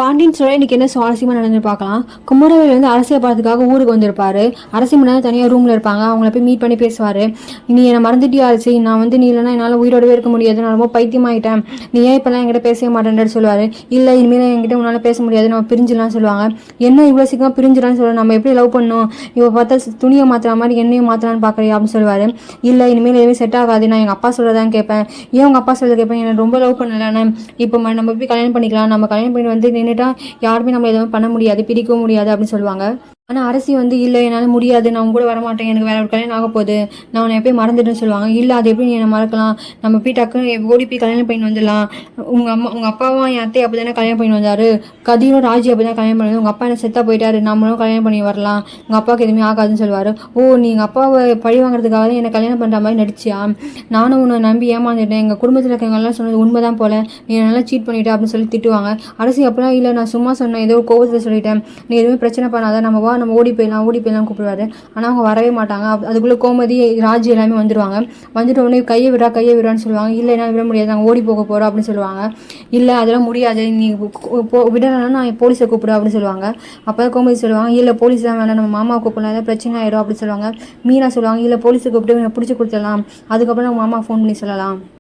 பாண்டியன் ஸ்டோரில் இன்னைக்கு என்ன சுவாரஸ்யமாக நடந்து பார்க்கலாம். குமரவேல் வந்து அரசியல் பார்த்துக்காக ஊருக்கு வந்திருப்பாரு. அரசி முன்னாடி தனியாக ரூமில் இருப்பாங்க. அவங்கள போய் மீட் பண்ணி பேசுவார். நீ என்னை மறந்துட்டியா அரசி, நான் வந்து நீ இல்லைனா என்னால் உயிரோடவே இருக்க முடியாது, நான் ரொம்ப பைத்தியமாயிட்டேன், நீ ஏன் இப்போலாம் என்கிட்ட பேசவே மாட்டேன்னு சொல்லுவார். இல்லை இனிமேல் என்கிட்ட உன்னால் பேச முடியாது, நம்ம பிரிஞ்சிடலாம் சொல்லுவாங்க. என்ன இவ்வளோ சீக்கிரம் பிரிஞ்சிடலான்னு சொல்லுவாங்க, நம்ம எப்படி லவ் பண்ணணும், இப்போ பார்த்தா துணியை மாற்றுற மாதிரி என்னையும் மாற்றலான்னு பார்க்குறியா அப்படின்னு சொல்லுவார். இல்லை இனிமேல் எதுவும் செட் ஆகாது, நான் எங்கள் அப்பா சொல்கிறதான் கேட்பேன். ஏன் உங்கள் அப்பா சொல்கிறத கேட்பேன், என்னை ரொம்ப லவ் பண்ணலன்னு, இப்போ நம்ம போய் கல்யாணம் பண்ணிக்கலாம், நம்ம கல்யாணம் பண்ணி வந்து நின்றுட்டா யாருமே நம்ம எதுவும் பண்ண முடியாது, பிரிக்கவும் முடியாது அப்படின்னு சொல்லுவாங்க. ஆனால் அரசி வந்து இல்லை என்னால் முடியாது, நான் உங்க கூட வரமாட்டேன், எனக்கு வேற ஒரு கல்யாணம் ஆக போகுது, நான் உன்னை எப்பயும் மறந்துட்டுன்னு சொல்லுவாங்க. இல்லை அது எப்படி நீ என்னை மறக்கலாம், நம்ம போய் டக்குன்னு ஓடி போய் கல்யாணம் பண்ணி வந்துடலாம். உங்கள் அப்பாவும் என் அத்தை அப்படி தானே கல்யாணம் பண்ணி வந்தார், கதிரும் ராஜி அப்படி தான் கல்யாணம் பண்ணி, உங்கள் அப்பா என்ன செத்தா போயிட்டாரு, நம்மளும் கல்யாணம் பண்ணி வரலாம், உங்கள் அப்பாவுக்கு எதுவுமே ஆகாதுன்னு சொல்லுவார். ஓ நீ எங்கள் அப்பாவை பழி வாங்குறதுக்காக தான் என்னை கல்யாணம் பண்ணுற மாதிரி நடிச்சியா, நானும் உன்னை நம்பி ஏமாந்துட்டேன், எங்கள் குடும்பத்தில் இருக்கவங்கலாம் சொன்னது உண்மைதான் போல, நீ நல்லா சீட் பண்ணிட்டேன் அப்படின்னு சொல்லி திட்டுவாங்க. அரசி அப்படிலாம் இல்லை, நான் சும்மா சொன்னேன், ஏதோ கோவத்தில் சொல்லிட்டேன், நீ எதுவுமே பிரச்சனை பண்ணாத, நம்ம ஓடி போயிடலாம் கூப்பிடுவாரு. ஆனால் அவங்க வரவே மாட்டாங்க. அதுக்குள்ளே கோமதி ராஜி எல்லாமே வந்துடுவாங்க. வந்துட்டு உடனே கையை விடான்னு சொல்லுவாங்க. இல்லை என்னால் விட முடியாது, நாங்கள் ஓடி போக போகிறோம் அப்படின்னு சொல்லுவாங்க. இல்லை அதெல்லாம் முடியாது, நீ விடலைன்னா நான் போலீஸை கூப்பிடு அப்படின்னு சொல்லுவாங்க. அப்போ தான் கோமதி சொல்லுவாங்க, இல்லை போலீஸ் தான் வேணாம், நம்ம மாமா கூப்பிடலாம், ஏதாவது பிரச்சனை ஆயிடும் அப்படின்னு சொல்லுவாங்க. மீனா சொல்லுவாங்க, இல்லை போலீஸை கூப்பிட்டு பிடிச்சி கொடுத்துடலாம், அதுக்கப்புறம் நம்ம மாமா ஃபோன் பண்ணி சொல்லலாம்.